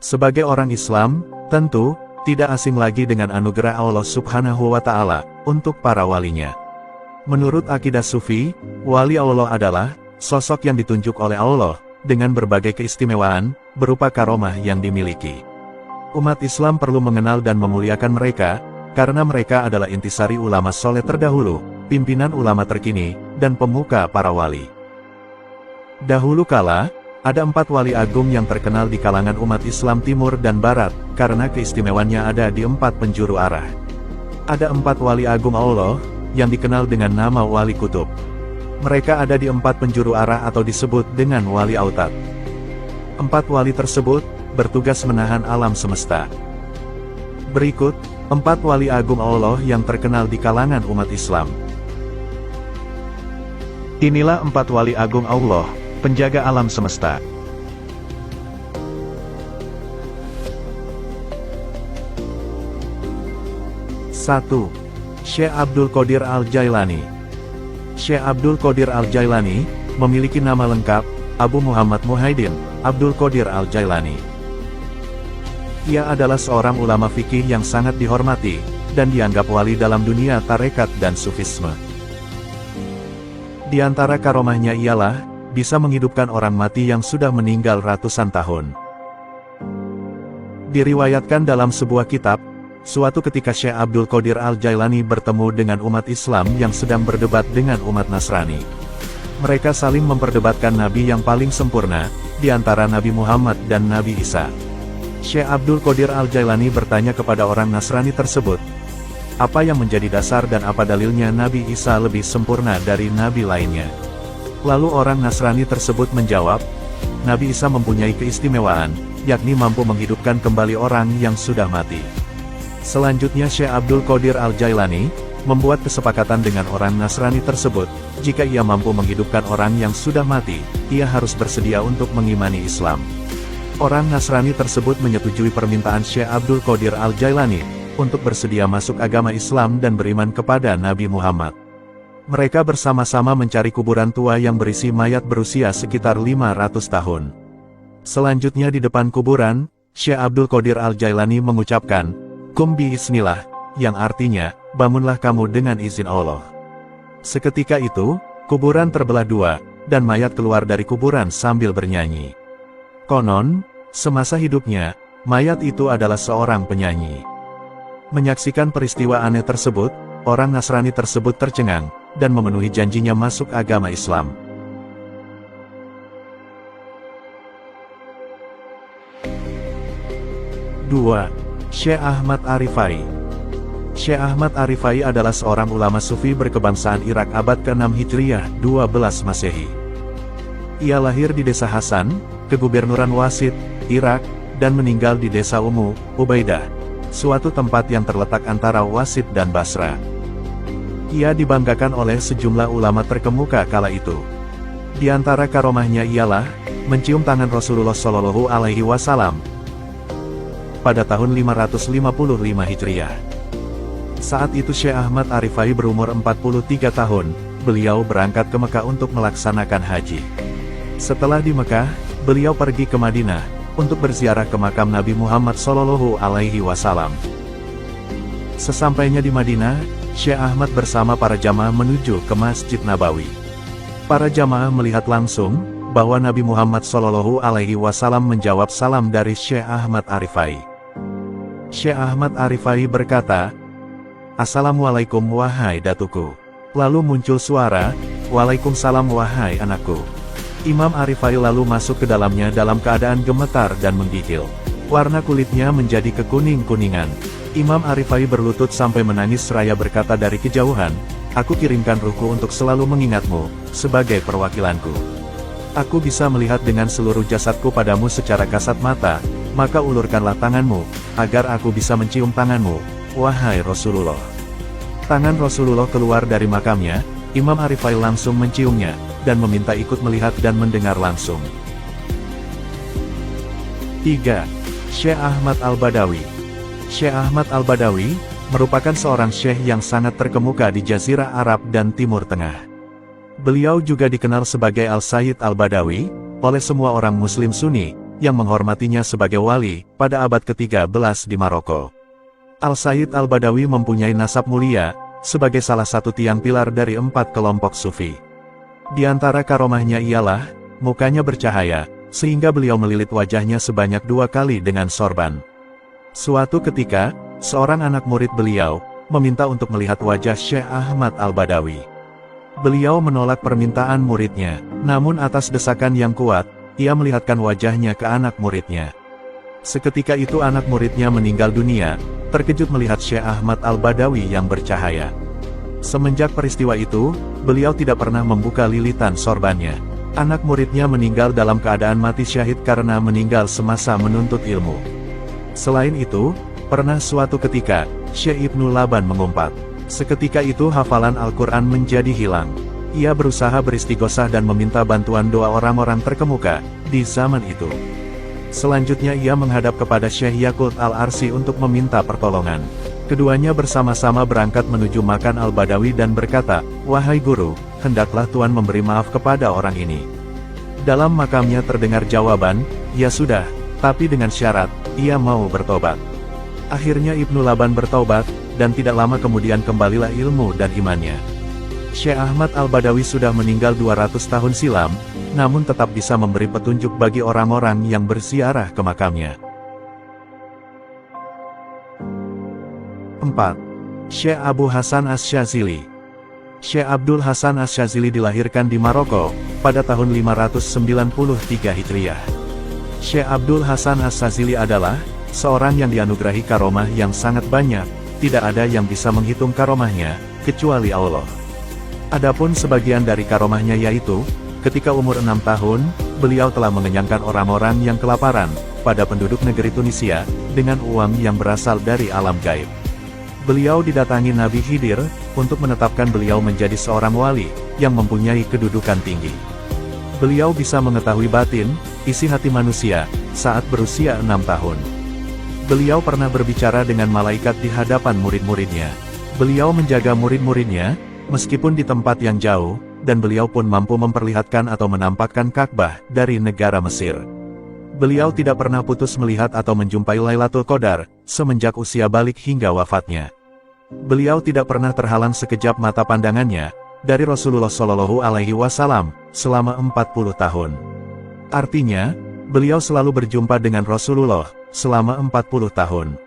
Sebagai orang Islam, tentu, tidak asing lagi dengan anugerah Allah Subhanahu wa Ta'ala untuk para walinya. Menurut akidah Sufi, wali Allah adalah sosok yang ditunjuk oleh Allah dengan berbagai keistimewaan berupa karomah yang dimiliki. Umat Islam perlu mengenal dan memuliakan mereka, karena mereka adalah intisari ulama soleh terdahulu, pimpinan ulama terkini, dan pemuka para wali. Dahulu kala, ada 4 wali agung yang terkenal di kalangan umat Islam Timur dan Barat, karena keistimewaannya ada di 4 penjuru arah. Ada 4 wali agung Allah, yang dikenal dengan nama wali kutub. Mereka ada di 4 penjuru arah atau disebut dengan wali autad. 4 wali tersebut, bertugas menahan alam semesta. Berikut, 4 wali agung Allah yang terkenal di kalangan umat Islam. Inilah 4 wali agung Allah, penjaga alam semesta. Satu, Syekh Abdul Qadir Al-Jailani. Syekh Abdul Qadir Al-Jailani memiliki nama lengkap Abu Muhammad Muhyiddin Abdul Qadir Al-Jailani. Ia adalah seorang ulama fikih yang sangat dihormati dan dianggap wali dalam dunia tarekat dan sufisme. Di antara karomahnya ialah bisa menghidupkan orang mati yang sudah meninggal ratusan tahun. Diriwayatkan dalam sebuah kitab, suatu ketika Syekh Abdul Qadir Al-Jailani bertemu dengan umat Islam yang sedang berdebat dengan umat Nasrani. Mereka saling memperdebatkan Nabi yang paling sempurna, di antara Nabi Muhammad dan Nabi Isa. Syekh Abdul Qadir Al-Jailani bertanya kepada orang Nasrani tersebut, apa yang menjadi dasar dan apa dalilnya Nabi Isa lebih sempurna dari Nabi lainnya. Lalu orang Nasrani tersebut menjawab, Nabi Isa mempunyai keistimewaan, yakni mampu menghidupkan kembali orang yang sudah mati. Selanjutnya Syekh Abdul Qadir Al-Jailani membuat kesepakatan dengan orang Nasrani tersebut, jika ia mampu menghidupkan orang yang sudah mati, ia harus bersedia untuk mengimani Islam. Orang Nasrani tersebut menyetujui permintaan Syekh Abdul Qadir Al-Jailani untuk bersedia masuk agama Islam dan beriman kepada Nabi Muhammad. Mereka bersama-sama mencari kuburan tua yang berisi mayat berusia sekitar 500 tahun. Selanjutnya di depan kuburan, Syekh Abdul Qadir Al-Jailani mengucapkan, Qum biiznillah, yang artinya, bangunlah kamu dengan izin Allah. Seketika itu, kuburan terbelah 2, dan mayat keluar dari kuburan sambil bernyanyi. Konon, semasa hidupnya, mayat itu adalah seorang penyanyi. Menyaksikan peristiwa aneh tersebut, orang Nasrani tersebut tercengang, dan memenuhi janjinya masuk agama Islam. Dua, Syekh Ahmad Arifai. Syekh Ahmad Arifai adalah seorang ulama sufi berkebangsaan Irak abad ke-6 Hijriah 12 Masehi. Ia lahir di desa Hasan, kegubernuran Wasit, Irak, dan meninggal di desa Ubaidah, suatu tempat yang terletak antara Wasit dan Basra. Ia dibanggakan oleh sejumlah ulama terkemuka kala itu. Di antara karomahnya ialah mencium tangan Rasulullah Shallallahu Alaihi Wasallam pada tahun 555 Hijriah. Saat itu Syekh Ahmad Arifai berumur 43 tahun, beliau berangkat ke Mekah untuk melaksanakan haji. Setelah di Mekah, beliau pergi ke Madinah untuk berziarah ke makam Nabi Muhammad Shallallahu Alaihi Wasallam. Sesampainya di Madinah, Syekh Ahmad bersama para jamaah menuju ke Masjid Nabawi. Para jamaah melihat langsung bahwa Nabi Muhammad Shallallahu Alaihi Wasallam menjawab salam dari Syekh Ahmad Arifai. Syekh Ahmad Arifai berkata, Assalamualaikum wahai datuku. Lalu muncul suara, Waalaikumsalam wahai anakku. Imam Arifai lalu masuk ke dalamnya dalam keadaan gemetar dan menggigil. Warna kulitnya menjadi kekuning-kuningan. Imam Arifai berlutut sampai menangis seraya berkata dari kejauhan, aku kirimkan ruhku untuk selalu mengingatmu, sebagai perwakilanku. Aku bisa melihat dengan seluruh jasadku padamu secara kasat mata, maka ulurkanlah tanganmu, agar aku bisa mencium tanganmu, wahai Rasulullah. Tangan Rasulullah keluar dari makamnya, Imam Arifai langsung menciumnya, dan meminta ikut melihat dan mendengar langsung. 3. Syekh Ahmad Al-Badawi. Syekh Ahmad Al-Badawi merupakan seorang syekh yang sangat terkemuka di Jazirah Arab dan Timur Tengah. Beliau juga dikenal sebagai Al-Sayyid Al-Badawi oleh semua orang Muslim Sunni, yang menghormatinya sebagai wali, pada abad ke-13 di Maroko. Al-Said Al-Badawi mempunyai nasab mulia, sebagai salah satu tiang pilar dari 4 kelompok sufi. Di antara karomahnya ialah, mukanya bercahaya, sehingga beliau melilit wajahnya sebanyak 2 kali dengan sorban. Suatu ketika, seorang anak murid beliau, meminta untuk melihat wajah Syekh Ahmad Al-Badawi. Beliau menolak permintaan muridnya, namun atas desakan yang kuat, ia melihatkan wajahnya ke anak muridnya. Seketika itu anak muridnya meninggal dunia, terkejut melihat Syekh Ahmad Al-Badawi yang bercahaya. Semenjak peristiwa itu, beliau tidak pernah membuka lilitan sorbannya. Anak muridnya meninggal dalam keadaan mati syahid karena meninggal semasa menuntut ilmu. Selain itu, pernah suatu ketika, Syekh Ibnu Laban mengumpat. Seketika itu hafalan Al-Quran menjadi hilang. Ia berusaha beristighosah dan meminta bantuan doa orang-orang terkemuka di zaman itu. Selanjutnya ia menghadap kepada Syekh Yaqut Al-Arsi untuk meminta pertolongan. Keduanya bersama-sama berangkat menuju makam Al-Badawi dan berkata, "Wahai guru, hendaklah Tuan memberi maaf kepada orang ini." Dalam makamnya terdengar jawaban, "Ya sudah, tapi dengan syarat, ia mau bertobat." Akhirnya Ibnu Laban bertobat, dan tidak lama kemudian kembalilah ilmu dan imannya. Syekh Ahmad Al-Badawi sudah meninggal 200 tahun silam, namun tetap bisa memberi petunjuk bagi orang-orang yang berziarah ke makamnya. 4. Syekh Abu Hasan Asy-Syadzili. Syekh Abdul Hasan Asy-Syadzili dilahirkan di Maroko, pada tahun 593 Hijriah. Syekh Abdul Hasan Asy-Syadzili adalah seorang yang dianugerahi karomah yang sangat banyak, tidak ada yang bisa menghitung karomahnya, kecuali Allah. Adapun sebagian dari karomahnya yaitu, ketika umur 6 tahun, beliau telah mengenyangkan orang-orang yang kelaparan, pada penduduk negeri Tunisia, dengan uang yang berasal dari alam gaib. Beliau didatangi Nabi Khidir, untuk menetapkan beliau menjadi seorang wali, yang mempunyai kedudukan tinggi. Beliau bisa mengetahui batin, isi hati manusia, saat berusia 6 tahun. Beliau pernah berbicara dengan malaikat di hadapan murid-muridnya. Beliau menjaga murid-muridnya, meskipun di tempat yang jauh, dan beliau pun mampu memperlihatkan atau menampakkan Ka'bah dari negara Mesir. Beliau tidak pernah putus melihat atau menjumpai Lailatul Qadar, semenjak usia balik hingga wafatnya. Beliau tidak pernah terhalang sekejap mata pandangannya, dari Rasulullah Shallallahu Alaihi Wasallam, selama 40 tahun. Artinya, beliau selalu berjumpa dengan Rasulullah, selama 40 tahun.